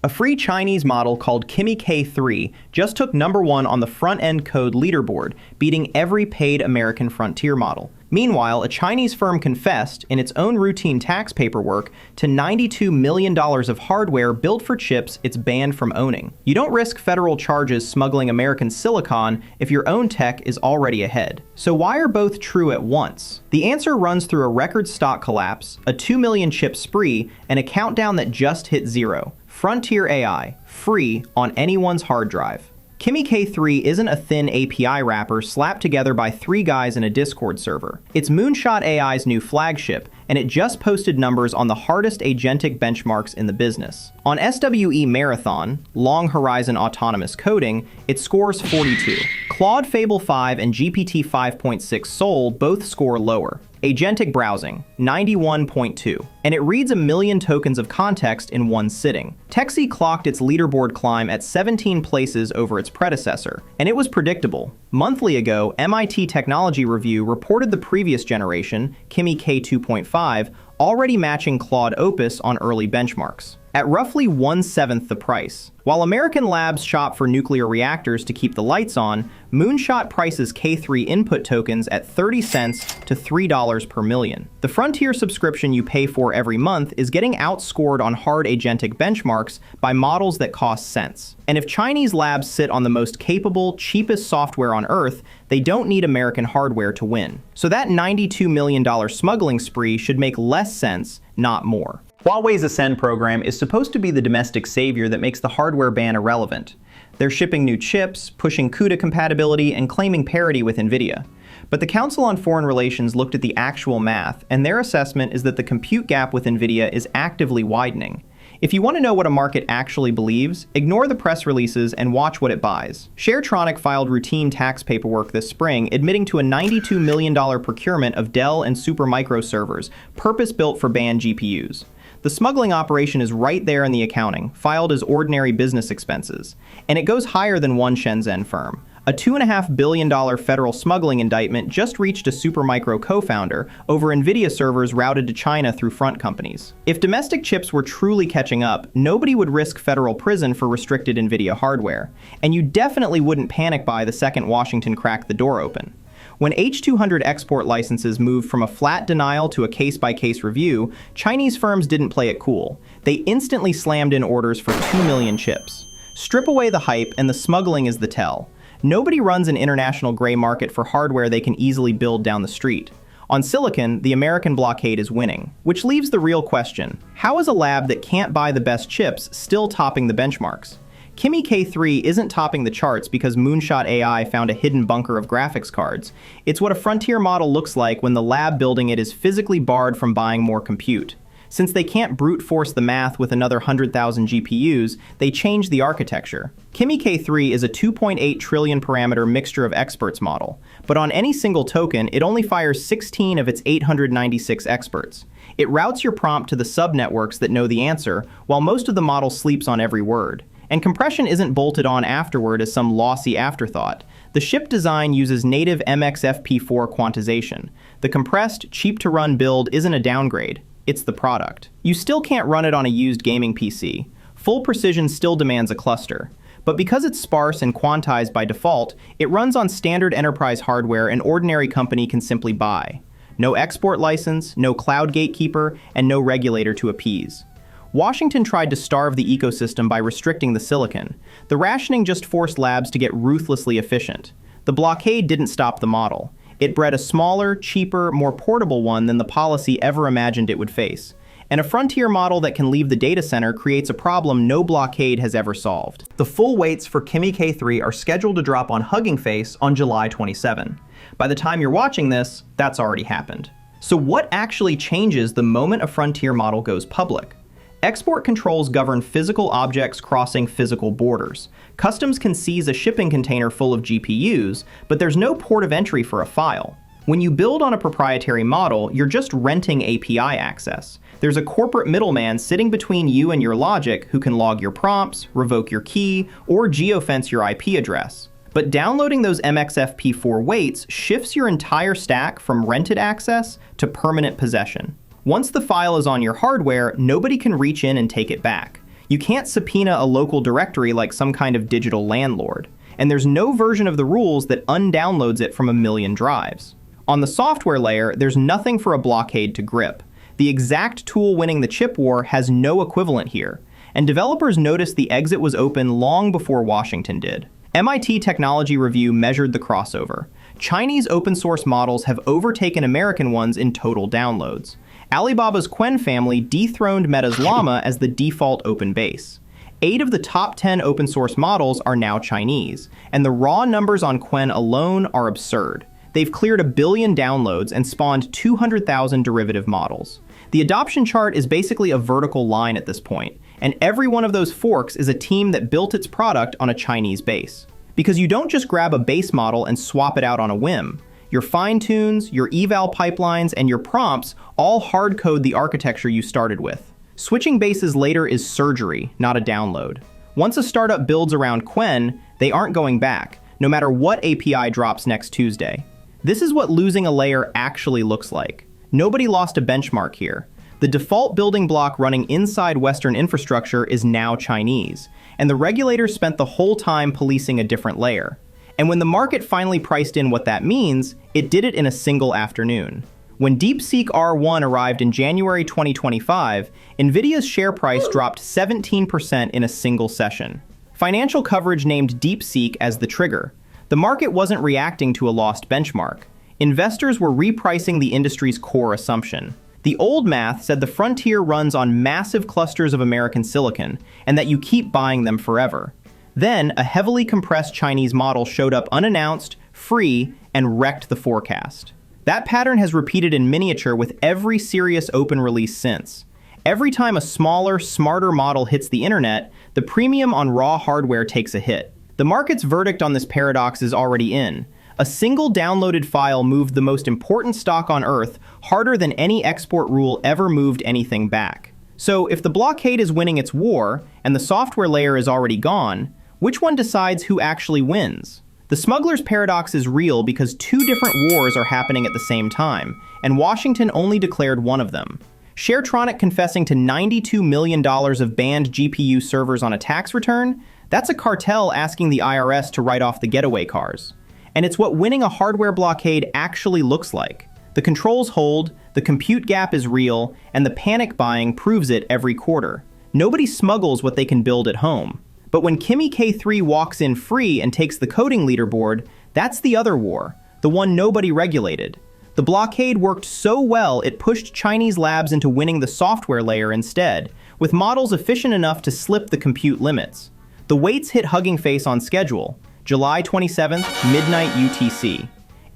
A free Chinese model called Kimi K3 just took #1 on the front-end code leaderboard, beating every paid American frontier model. Meanwhile, a Chinese firm confessed, in its own routine tax paperwork, to $92 million of hardware built for chips it's banned from owning. You don't risk federal charges smuggling American silicon if your own tech is already ahead. So why are both true at once? The answer runs through a record stock collapse, a 2 million chip spree, and a countdown that just hit zero. Frontier AI, free on anyone's hard drive. Kimi K3 isn't a thin API wrapper slapped together by 3 guys in a Discord server. It's Moonshot AI's new flagship, and it just posted numbers on the hardest agentic benchmarks in the business. On SWE Marathon, Long Horizon Autonomous Coding, it scores 42. Claude Fable 5 and GPT 5.6 Sol both score lower. Agentic browsing, 91.2, and it reads 1 million tokens of context in one sitting. Texi clocked its leaderboard climb at 17 places over its predecessor, and it was predictable. Monthly ago, MIT Technology Review reported the previous generation, Kimi K2.5, already matching Claude Opus on early benchmarks, at roughly 1/7 the price. While American labs shop for nuclear reactors to keep the lights on, Moonshot prices K3 input tokens at 30 cents to $3 per million. The Frontier subscription you pay for every month is getting outscored on hard agentic benchmarks by models that cost cents. And if Chinese labs sit on the most capable, cheapest software on Earth, they don't need American hardware to win. So that $92 million smuggling spree should make less sense, not more. Huawei's Ascend program is supposed to be the domestic savior that makes the hardware ban irrelevant. They're shipping new chips, pushing CUDA compatibility, and claiming parity with Nvidia. But the Council on Foreign Relations looked at the actual math, and their assessment is that the compute gap with Nvidia is actively widening. If you want to know what a market actually believes, ignore the press releases and watch what it buys. Sharetronic filed routine tax paperwork this spring, admitting to a $92 million procurement of Dell and Supermicro servers, purpose-built for banned GPUs. The smuggling operation is right there in the accounting, filed as ordinary business expenses. And it goes higher than one Shenzhen firm. A $2.5 billion federal smuggling indictment just reached a Supermicro co-founder over Nvidia servers routed to China through front companies. If domestic chips were truly catching up, nobody would risk federal prison for restricted Nvidia hardware. And you definitely wouldn't panic buy the second Washington cracked the door open. When H200 export licenses moved from a flat denial to a case-by-case review, Chinese firms didn't play it cool. They instantly slammed in orders for 2 million chips. Strip away the hype and the smuggling is the tell. Nobody runs an international gray market for hardware they can easily build down the street. On silicon, the American blockade is winning. Which leaves the real question: how is a lab that can't buy the best chips still topping the benchmarks? Kimi K3 isn't topping the charts because Moonshot AI found a hidden bunker of graphics cards. It's what a frontier model looks like when the lab building it is physically barred from buying more compute. Since they can't brute force the math with another 100,000 GPUs, they change the architecture. Kimi K3 is a 2.8 trillion parameter mixture of experts model, but on any single token, it only fires 16 of its 896 experts. It routes your prompt to the subnetworks that know the answer, while most of the model sleeps on every word. And compression isn't bolted on afterward as some lossy afterthought. The chip design uses native MXFP4 quantization. The compressed, cheap-to-run build isn't a downgrade. It's the product. You still can't run it on a used gaming PC. Full precision still demands a cluster. But because it's sparse and quantized by default, it runs on standard enterprise hardware an ordinary company can simply buy. No export license, no cloud gatekeeper, and no regulator to appease. Washington tried to starve the ecosystem by restricting the silicon. The rationing just forced labs to get ruthlessly efficient. The blockade didn't stop the model. It bred a smaller, cheaper, more portable one than the policy ever imagined it would face. And a frontier model that can leave the data center creates a problem no blockade has ever solved. The full weights for Kimi K3 are scheduled to drop on Hugging Face on July 27. By the time you're watching this, that's already happened. So what actually changes the moment a frontier model goes public? Export controls govern physical objects crossing physical borders. Customs can seize a shipping container full of GPUs, but there's no port of entry for a file. When you build on a proprietary model, you're just renting API access. There's a corporate middleman sitting between you and your logic who can log your prompts, revoke your key, or geofence your IP address. But downloading those MXFP4 weights shifts your entire stack from rented access to permanent possession. Once the file is on your hardware, nobody can reach in and take it back. You can't subpoena a local directory like some kind of digital landlord. And there's no version of the rules that undownloads it from a million drives. On the software layer, there's nothing for a blockade to grip. The exact tool winning the chip war has no equivalent here, and developers noticed the exit was open long before Washington did. MIT Technology Review measured the crossover. Chinese open source models have overtaken American ones in total downloads. Alibaba's Qwen family dethroned Meta's Llama as the default open base. 8 of the top 10 open source models are now Chinese, and the raw numbers on Qwen alone are absurd. They've cleared 1 billion downloads and spawned 200,000 derivative models. The adoption chart is basically a vertical line at this point, and every one of those forks is a team that built its product on a Chinese base. Because you don't just grab a base model and swap it out on a whim. Your fine-tunes, your eval pipelines, and your prompts all hard-code the architecture you started with. Switching bases later is surgery, not a download. Once a startup builds around Qwen, they aren't going back, no matter what API drops next Tuesday. This is what losing a layer actually looks like. Nobody lost a benchmark here. The default building block running inside Western infrastructure is now Chinese, and the regulators spent the whole time policing a different layer. And when the market finally priced in what that means, it did it in a single afternoon. When DeepSeek R1 arrived in January 2025, Nvidia's share price dropped 17% in a single session. Financial coverage named DeepSeek as the trigger. The market wasn't reacting to a lost benchmark. Investors were repricing the industry's core assumption. The old math said the frontier runs on massive clusters of American silicon, and that you keep buying them forever. Then, a heavily compressed Chinese model showed up unannounced, free, and wrecked the forecast. That pattern has repeated in miniature with every serious open release since. Every time a smaller, smarter model hits the internet, the premium on raw hardware takes a hit. The market's verdict on this paradox is already in. A single downloaded file moved the most important stock on Earth harder than any export rule ever moved anything back. So if the blockade is winning its war, and the software layer is already gone, which one decides who actually wins? The smuggler's paradox is real because 2 different wars are happening at the same time, and Washington only declared one of them. Sharetronic confessing to $92 million of banned GPU servers on a tax return? That's a cartel asking the IRS to write off the getaway cars. And it's what winning a hardware blockade actually looks like. The controls hold, the compute gap is real, and the panic buying proves it every quarter. Nobody smuggles what they can build at home. But when Kimi K3 walks in free and takes the coding leaderboard, that's the other war, the one nobody regulated. The blockade worked so well it pushed Chinese labs into winning the software layer instead, with models efficient enough to slip the compute limits. The weights hit Hugging Face on schedule, July 27th, midnight UTC.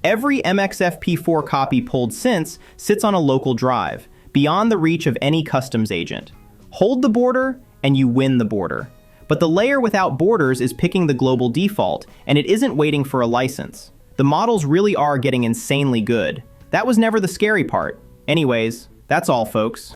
Every MXFP4 copy pulled since sits on a local drive, beyond the reach of any customs agent. Hold the border, and you win the border. But the layer without borders is picking the global default, and it isn't waiting for a license. The models really are getting insanely good. That was never the scary part. Anyways, that's all, folks.